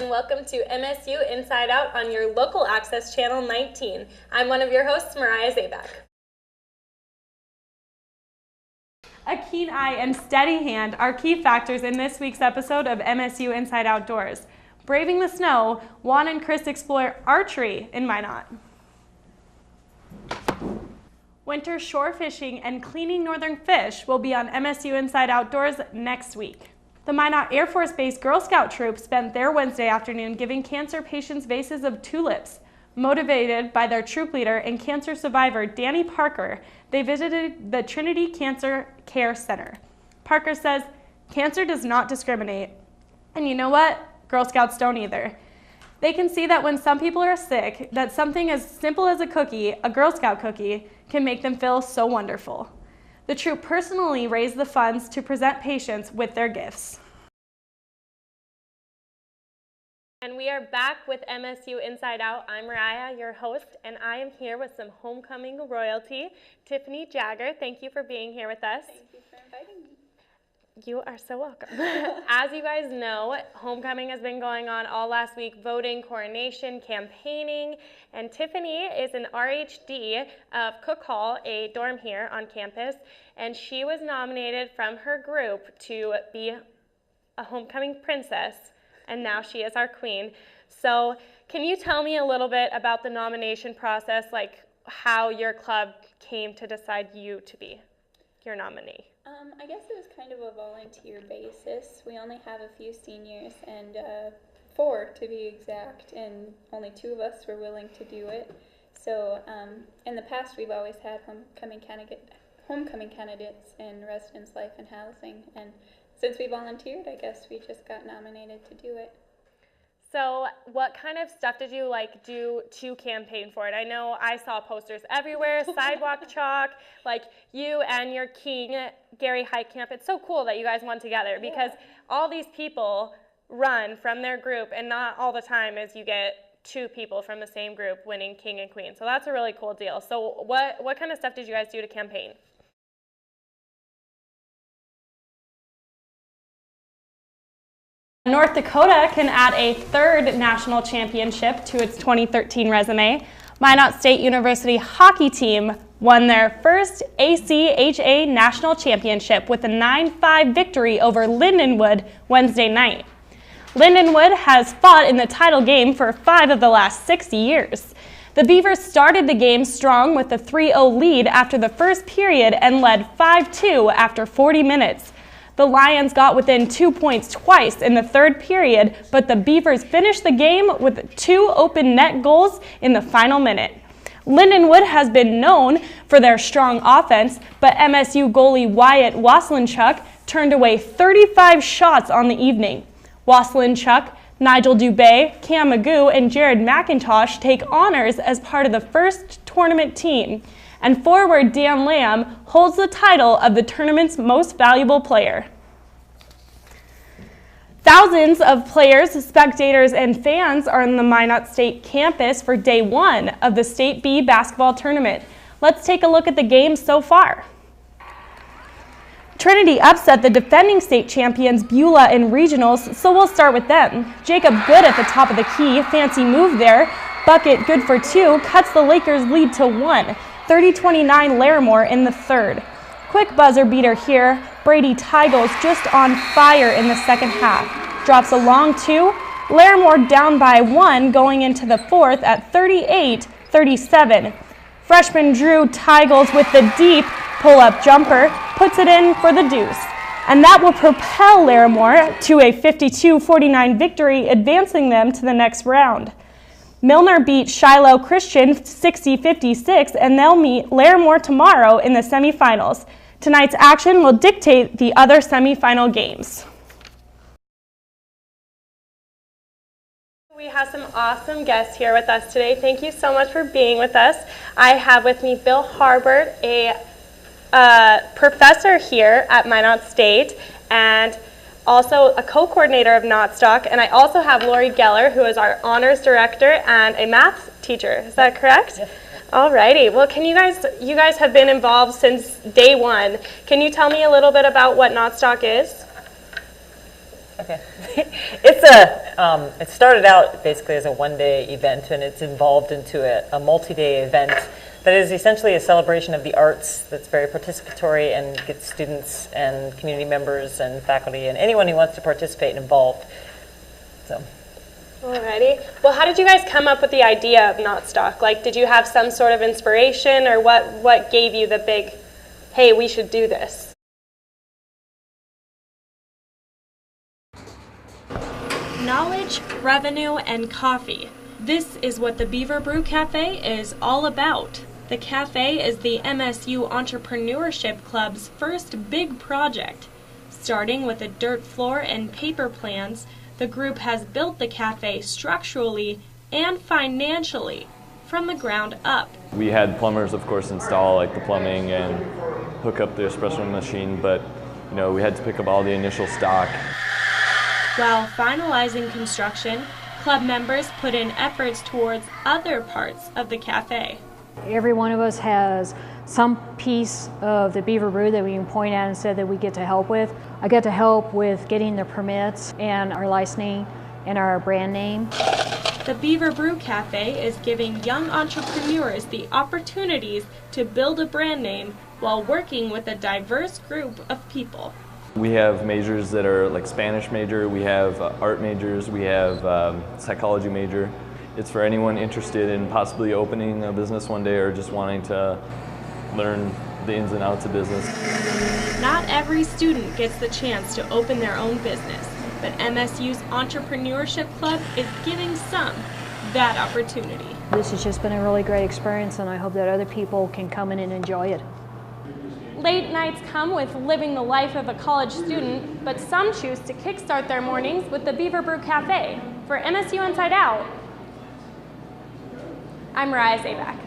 and welcome to MSU Inside Out on your local access channel 19. I'm one of your hosts, Mariah Zaback. A keen eye and steady hand are key factors in this week's episode of MSU Inside Outdoors. Braving the snow, Juan and Chris explore archery in Minot. Winter shore fishing and cleaning northern fish will be on MSU Inside Outdoors next week. The Minot Air Force Base Girl Scout troop spent their Wednesday afternoon giving cancer patients vases of tulips. Motivated by their troop leader and cancer survivor, Danny Parker, they visited the Trinity Cancer Care Center. Parker says, "Cancer does not discriminate. And you know what? Girl Scouts don't either. They can see that when some people are sick, that something as simple as a cookie, a Girl Scout cookie, can make them feel so wonderful." The troop personally raised the funds to present patients with their gifts. And we are back with MSU Inside Out. I'm Mariah, your host, and I am here with some homecoming royalty. Tiffany Jagger, thank you for being here with us. Thank you for inviting me. You are so welcome. As you guys know, homecoming has been going on all last week, voting, coronation, campaigning, and Tiffany is an RHD of Cook Hall, a dorm here on campus, and she was nominated from her group to be a homecoming princess, and now she is our queen. So can you tell me a little bit about the nomination process, like how your club came to decide you to be your nominee? I guess it was kind of a volunteer basis. We only have a few seniors, and 4 to be exact, and only 2 of us were willing to do it. So in the past, we've always had homecoming candidates in residence life and housing, and since we volunteered, I guess we just got nominated to do it. So what kind of stuff did you do to campaign for it? I know I saw posters everywhere, sidewalk chalk, like you and your king, Gary Heitkamp. It's so cool that you guys won together because all these people run from their group, and not all the time is you get 2 people from the same group winning king and queen. So that's a really cool deal. So what kind of stuff did you guys do to campaign? North Dakota can add a 3rd national championship to its 2013 resume. Minot State University hockey team won their first ACHA national championship with a 9-5 victory over Lindenwood Wednesday night. Lindenwood has fought in the title game for 5 of the last 6 years. The Beavers started the game strong with a 3-0 lead after the first period and led 5-2 after 40 minutes. The Lions got within 2 points twice in the 3rd period, but the Beavers finished the game with 2 open net goals in the final minute. Lindenwood has been known for their strong offense, but MSU goalie Wyatt Waslinchuk turned away 35 shots on the evening. Waslinchuk, Nigel Dubé, Cam Magoo, and Jared McIntosh take honors as part of the first tournament team. And forward Dan Lamb holds the title of the tournament's most valuable player. Thousands of players, spectators, and fans are on the Minot State campus for day 1 of the State B basketball tournament. Let's take a look at the games so far. Trinity upset the defending state champions Beulah in regionals, so we'll start with them. Jacob Good at the top of the key, fancy move there. Bucket good for 2, cuts the Lakers lead to 1. 30-29 Larimore in the 3rd. Quick buzzer beater here. Brady Tygles just on fire in the 2nd half. Drops a long 2. Larimore down by 1 going into the 4th at 38-37. Freshman Drew Tygles with the deep pull-up jumper puts it in for the deuce. And that will propel Larimore to a 52-49 victory, advancing them to the next round. Milner beat Shiloh Christian 60-56, and they'll meet Larimore tomorrow in the semifinals. Tonight's action will dictate the other semifinal games. We have some awesome guests here with us today. Thank you so much for being with us. I have with me Bill Harbert, a professor here at Minot State, and also a co-coordinator of Knotstock, and I also have Lori Geller, who is our honors director and a math teacher. Is that correct? Yes. Alrighty. Well, you guys have been involved since day 1. Can you tell me a little bit about what Knotstock is? Okay. It started out basically as a one-day event, and it's evolved into a multi-day event that is essentially a celebration of the arts that's very participatory and gets students and community members and faculty and anyone who wants to participate involved. So. Alrighty. Well, how did you guys come up with the idea of Not Stock? Like, did you have some sort of inspiration, or what gave you the big, hey, we should do this? Knowledge, revenue, and coffee. This is what the Beaver Brew Cafe is all about. The cafe is the MSU Entrepreneurship Club's first big project. Starting with a dirt floor and paper plans, the group has built the cafe structurally and financially from the ground up. We had plumbers, of course, install like the plumbing and hook up the espresso machine, but we had to pick up all the initial stock. While finalizing construction, club members put in efforts towards other parts of the cafe. Every one of us has some piece of the Beaver Brew that we can point at and say that we get to help with. I get to help with getting the permits and our licensing and our brand name. The Beaver Brew Cafe is giving young entrepreneurs the opportunities to build a brand name while working with a diverse group of people. We have majors that are like Spanish major, we have art majors, we have psychology major. It's for anyone interested in possibly opening a business one day or just wanting to learn the ins and outs of business. Not every student gets the chance to open their own business, but MSU's Entrepreneurship Club is giving some that opportunity. This has just been a really great experience, and I hope that other people can come in and enjoy it. Late nights come with living the life of a college student, but some choose to kickstart their mornings with the Beaver Brew Cafe. For MSU Inside Out, I'm Mariah Zaback.